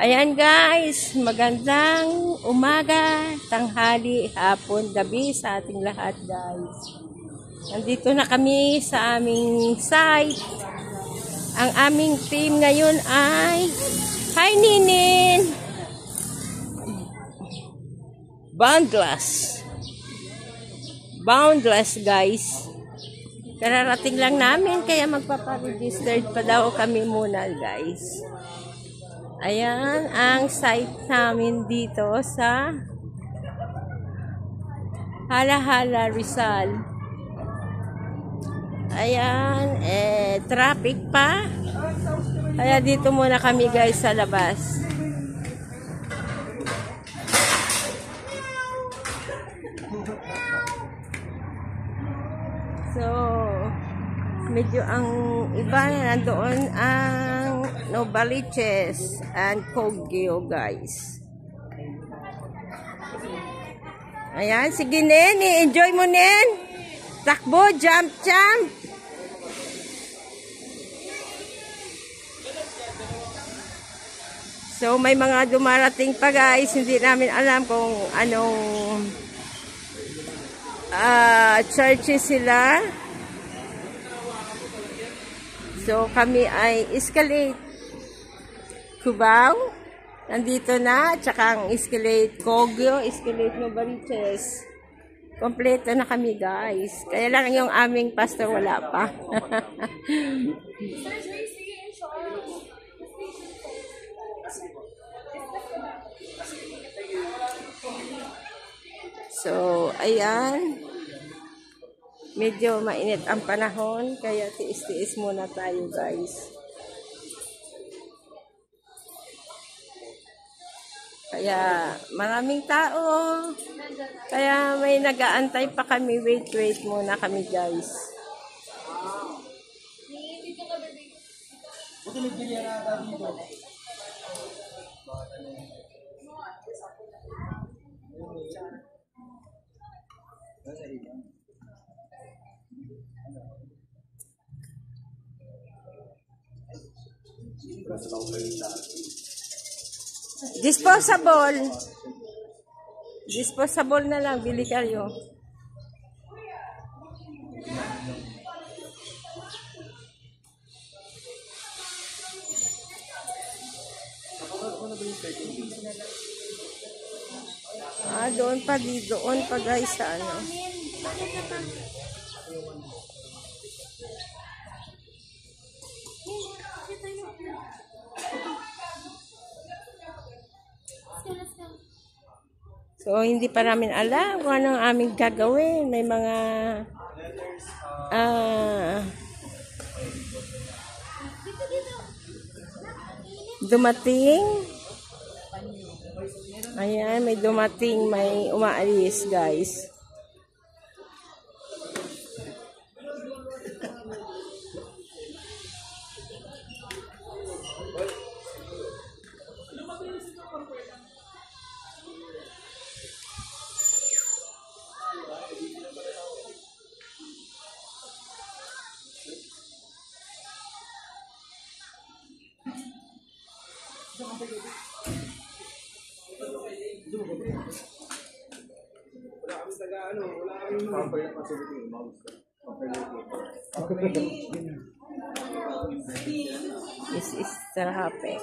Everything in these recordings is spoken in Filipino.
Ayan guys, magandang umaga, tanghali, hapon, gabi sa ating lahat guys. Nandito na kami sa aming site. Ang aming team ngayon ay, hi Ninin! Boundless guys. Kararating lang namin kaya magpaparegistered pa daw kami muna guys. Ayan ang site namin dito sa Hala-Hala, Rizal. Ayan, traffic pa. Kaya dito muna kami guys sa labas. So, medyo ang iba nandoon ang Novaliches and Kogyo guys. Ayan, sige Nen, i-enjoy mo Nen. Takbo, jump. So, may mga dumarating pa guys. Hindi namin alam kung anong churches sila. So, kami ay Escalate Cubao. Nandito na. Tsaka ang Escalate Kogyo, Escalate Novaliches. Kompleto na kami guys. Kaya lang yung aming pastor wala pa. So, ayan. Medyo mainit ang panahon, kaya tiis-tiis muna tayo guys. Kaya maraming tao. Kaya may nag-aantay pa kami. Wait muna kami guys. Disposable na lang, bili kayo. Doon pa guys sa ano. So, hindi pa namin alam kung anong aming gagawin. May mga dumating. Ayan, may dumating, may umaalis, guys. This is traffic.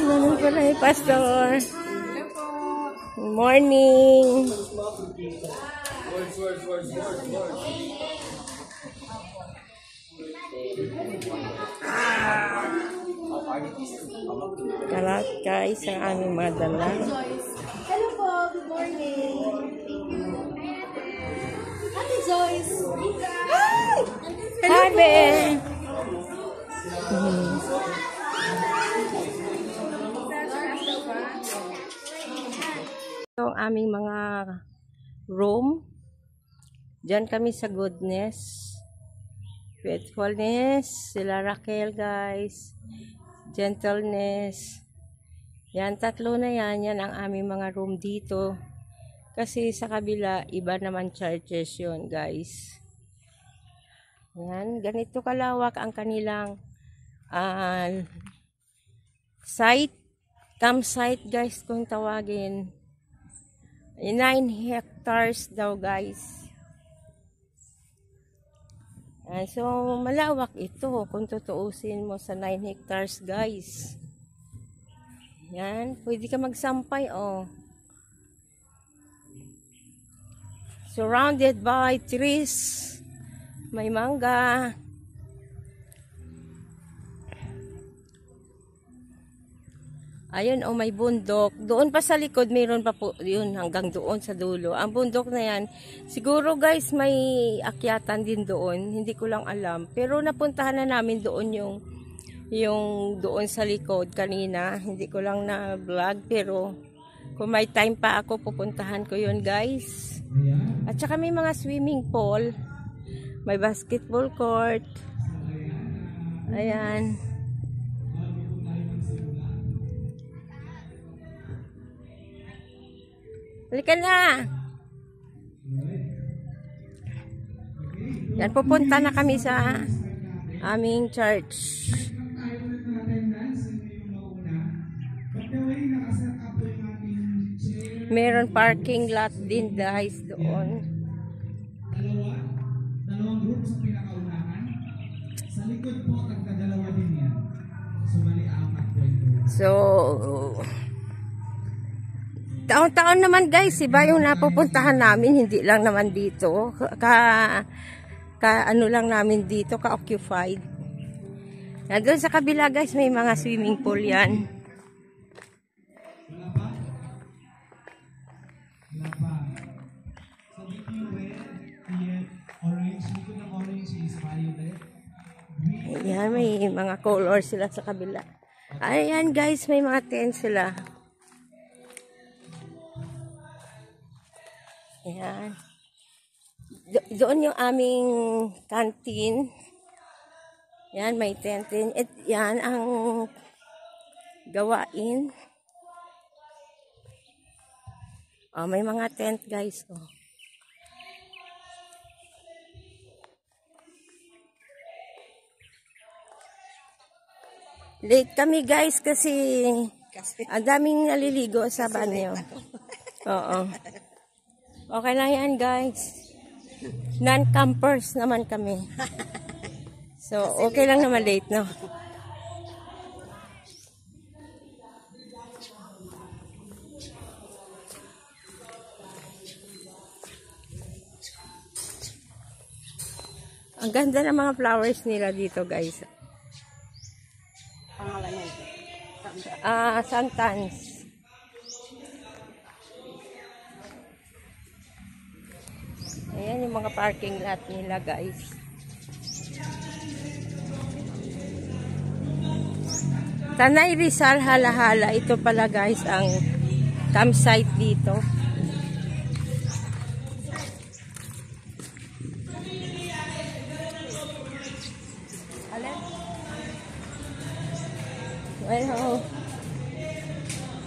Ganun pala yung pastor. Good morning. Kalat guys ang aming mga dala. Hello po, good morning. Ate Joyce. Hi! Hi, Ben! So, aming mga room. Diyan kami sa Goodness. Faithfulness. Sila Raquel guys. Gentleness. Yan, tatlo na yan. Yan ang aming mga room dito. Kasi sa kabila, iba naman churches yun, guys. Yan, ganito kalawak ang kanilang site, campsite guys kung tawagin. 9 hectares daw guys. So malawak ito kung tutuusin mo sa 9 hectares guys. Yan, pwede ka magsampay oh. Surrounded by trees. May mangga. Ayun, oh, may bundok. Doon pa sa likod, mayroon pa po yun hanggang doon sa dulo. Ang bundok na yan, siguro guys, may akyatan din doon. Hindi ko lang alam. Pero napuntahan na namin doon yung doon sa likod kanina. Hindi ko lang na vlog, pero kung may time pa ako, pupuntahan ko yun guys. At saka may mga swimming pool. May basketball court. Ayan. Halika na. Yan, pupunta na kami sa aming church. Meron parking lot din guys doon. Dalawang group sa pinakaunahan. Sa likod po, tagdadalawa din yan. So, bali, 4 po ito. So, taon-taon naman guys, iba yung napupuntahan namin, hindi lang naman dito. Ano lang namin dito, ka-occupied. Doon sa kabila guys, may mga swimming pool yan. Wala pa? Wala pa. So, dito yung red, orange. Dito ng orange is violet. Ayan, may mga color sila sa kabila. Ayan guys, may mga tent sila. Ayan. Doon yung aming canteen. Yan, may tent din. At yan ang gawain. Oh, may mga tent guys. Oh. Late kami guys kasi ang daming naliligo sa banyo. Oo. Okay lang yan guys. Non-campers naman kami. So, okay lang naman late, no? Ang ganda ng mga flowers nila dito guys. Pangalan niya. Santans. Ayan yung mga parking lot nila guys. Tanay Rizal Hala-Hala. Ito pala guys ang campsite dito. Well,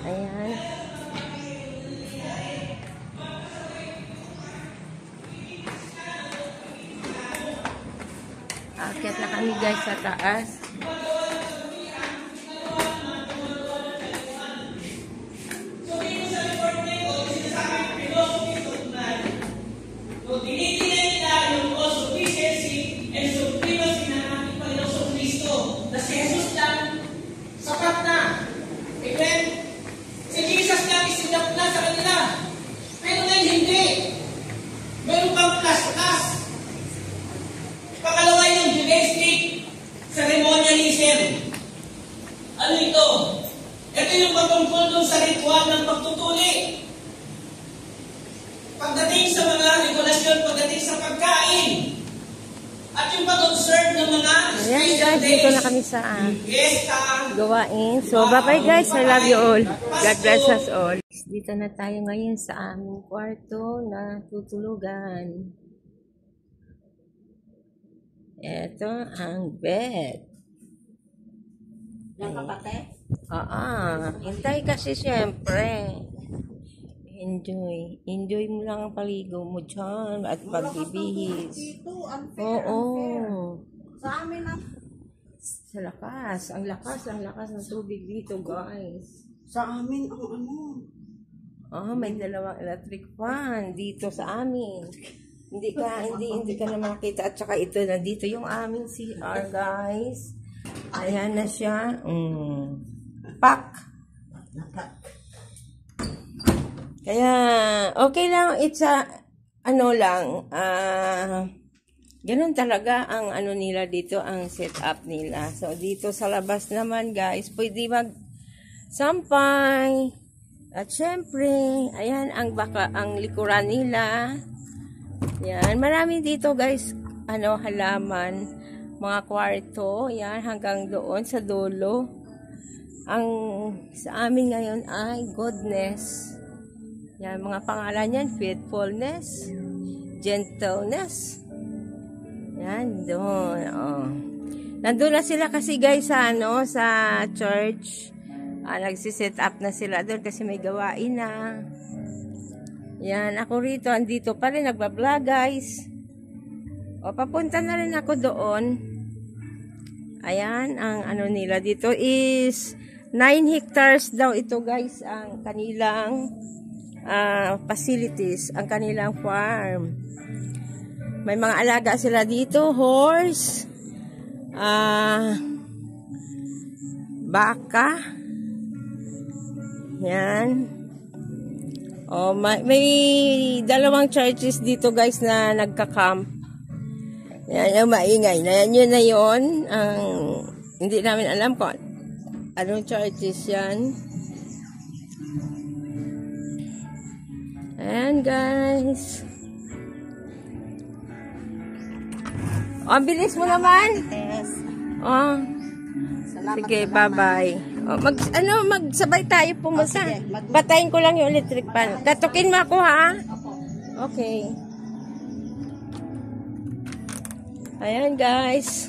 ayan. Aakyat na kami guys sa taas. Sapat na. Amen? Si Jesus lang isinap na sa kanila. Pero ngayon hindi. Meron pang plus-plus. Pangalawa yung Judaistic ceremonialism. Ano ito? Ito yung patungkol dun sa ritual ng pagtutuli. Pagdating sa mga regulasyon, pagdating sa pagkain. At yung pag-observe ng mga Ayan guys, dito na kami sa gawain. So, bye-bye guys. I love you all. God bless us all. Dito na tayo ngayon sa aming kwarto na tutulugan. Ito ang bed. Nakapate? Hintay kasi siyempre. Enjoy. Enjoy mo lang ang paligo mo dyan at pagbibihis. Oo. Sa amin ang... Sa lakas. Ang lakas ng tubig dito, guys. Sa amin ang ano... May dalawang electric fan dito sa amin. Hindi ka na makita. At saka ito, nandito yung aming CR, guys. Ayan na siya. Pak. Kaya, okay lang. It's ganun talaga ang ano nila dito, ang setup nila. So, dito sa labas naman, guys, pwede mag-sampay. At syempre, ayan ang likuran nila. Yan, marami dito, guys, halaman, mga kwarto, yan, hanggang doon sa dulo. Ang sa amin ngayon ay goodness. Yan, mga pangalan yan, faithfulness, gentleness. Yan, doon. Nandun na sila kasi, guys, sa church. Nagsiset up na sila doon kasi may gawain na. Yan, ako rito, andito pa rin, nagbablog, guys. Papunta na rin ako doon. Ayan, ang nila dito is 9 hectares daw ito, guys, ang kanilang facilities, ang kanilang farm. May mga alaga sila dito, horse, baka. Yan. May dalawang churches dito, guys, na nagka-camp. Yan, yung maingay na yan. Yun na yun. Hindi namin alam kung anong churches yan. Ayan, guys. Ang bilis mo naman. Sige, bye-bye. Magsabay tayo pumunta. Patayin ko lang yung electric fan. Katukin mo ako, ha? Okay. Ayan, guys.